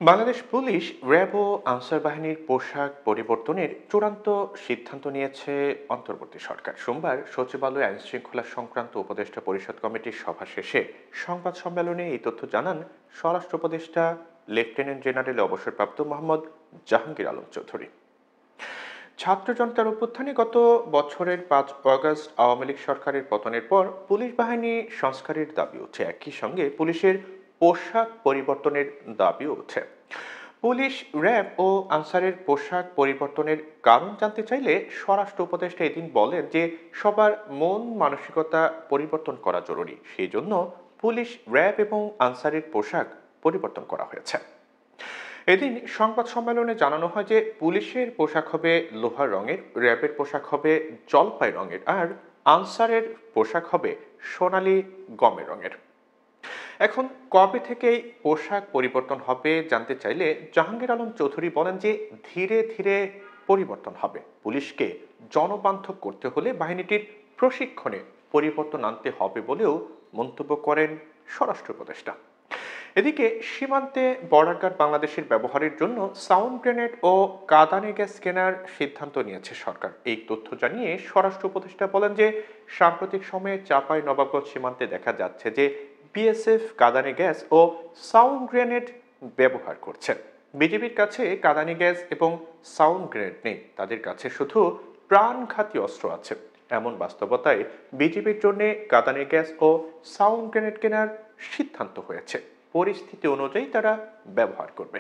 Bangladesh police, RAB ও answer বাহিনীর পোশাক পরিবর্তনের চূড়ান্ত সিদ্ধান্ত নিয়েছে অন্তর্বর্তী সরকার। সোমবার সচিবালয়ে আইন শৃঙ্খলা সংক্রান্ত উপদেষ্টা পরিষদ কমিটির সভা শেষে সংবাদ সম্মেলনে এই তথ্য জানান স্বরাষ্ট্র উপদেষ্টা লেফটেন্যান্ট জেনারেল অবসরপ্রাপ্ত মোহাম্মদ জাহাঙ্গীর আলম চৌধুরী। ছাত্র জনতার অভ্যুত্থানে গত বছরের 5 আগস্ট আওয়ামী লীগ সরকারের পতনের পর পুলিশ বাহিনী সংস্কারের দাবি ওঠে, একই সঙ্গে পুলিশের পোশাক পরিবর্তনের দাবিও ওঠে। পুলিশ, র্যাব ও আনসারের পোশাক পরিবর্তনের কারণ জানতে চাইলে স্বরাষ্ট্র উপদেষ্টা এদিন বলেন যে সবার মন মানসিকতা পরিবর্তন করা জরুরি, সেই জন্য পুলিশ, র্যাব এবং আনসারের পোশাক পরিবর্তন করা হয়েছে। এদিন সংবাদ সম্মেলনে জানানো হয় যে পুলিশের পোশাক হবে লোহার রঙের, র্যাবের পোশাক হবে জলপাই রঙের, আর আনসারের পোশাক হবে সোনালী গমের রঙের। এখন কবে থেকে এই পোশাক পরিবর্তন হবে জানতে চাইলে জাহাঙ্গীর আলম চৌধুরী বলেন যে ধীরে ধীরে পরিবর্তন হবে। পুলিশকে জনবান্ধব করতে হলে বাহিনীটির প্রশিক্ষণে পরিবর্তন আনতে হবে বলেও মন্তব্য করেন স্বরাষ্ট্র উপদেষ্টা। এদিকে সীমান্তে বর্ডার গার্ড বাংলাদেশের ব্যবহারের জন্য সাউন্ড গ্রেনেড ও কাঁদানে গ্যাস কেনার সিদ্ধান্ত নিয়েছে সরকার। এই তথ্য জানিয়ে স্বরাষ্ট্র উপদেষ্টা বলেন যে সাম্প্রতিক সময়ে চাঁপাই নবাবগঞ্জ সীমান্তে দেখা যাচ্ছে যে বিএসএফ কাঁদানে গ্যাস ও সাউন্ড গ্রেনেড ব্যবহার করছে। বিজেপির কাছে কাঁদানে গ্যাস এবং সাউন্ড গ্রেনেড নেই, তাদের কাছে শুধু প্রাণঘাতী অস্ত্র আছে। এমন বাস্তবতায় বিজেপির জন্য কাঁদানে গ্যাস ও সাউন্ড গ্রেনেড কেনার সিদ্ধান্ত হয়েছে। পরিস্থিতি অনুযায়ী তারা ব্যবহার করবে।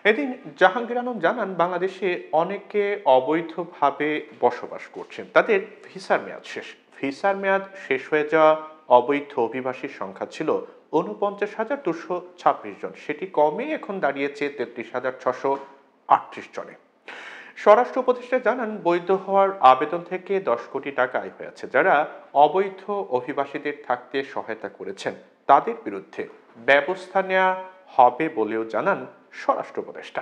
এদিন জাহাঙ্গীর আলম জানান বাংলাদেশে অনেকে অবৈধভাবে বসবাস করছেন, তাদের ভিসার মেয়াদ শেষ। ভিসার মেয়াদ শেষ হয়ে যাওয়া অবৈধ অভিবাসীর সংখ্যা ছিল 49,226 জন, সেটি কমে এখন দাঁড়িয়েছে 33,638 জনে। স্বরাষ্ট্র উপদেষ্টা জানান বৈধ হওয়ার আবেদন থেকে 10 কোটি টাকা আয় হয়েছে। যারা অবৈধ অভিবাসীদের থাকতে সহায়তা করেছেন তাদের বিরুদ্ধে ব্যবস্থা নেওয়া হবে বলেও জানান স্বরাষ্ট্র উপদেষ্টা।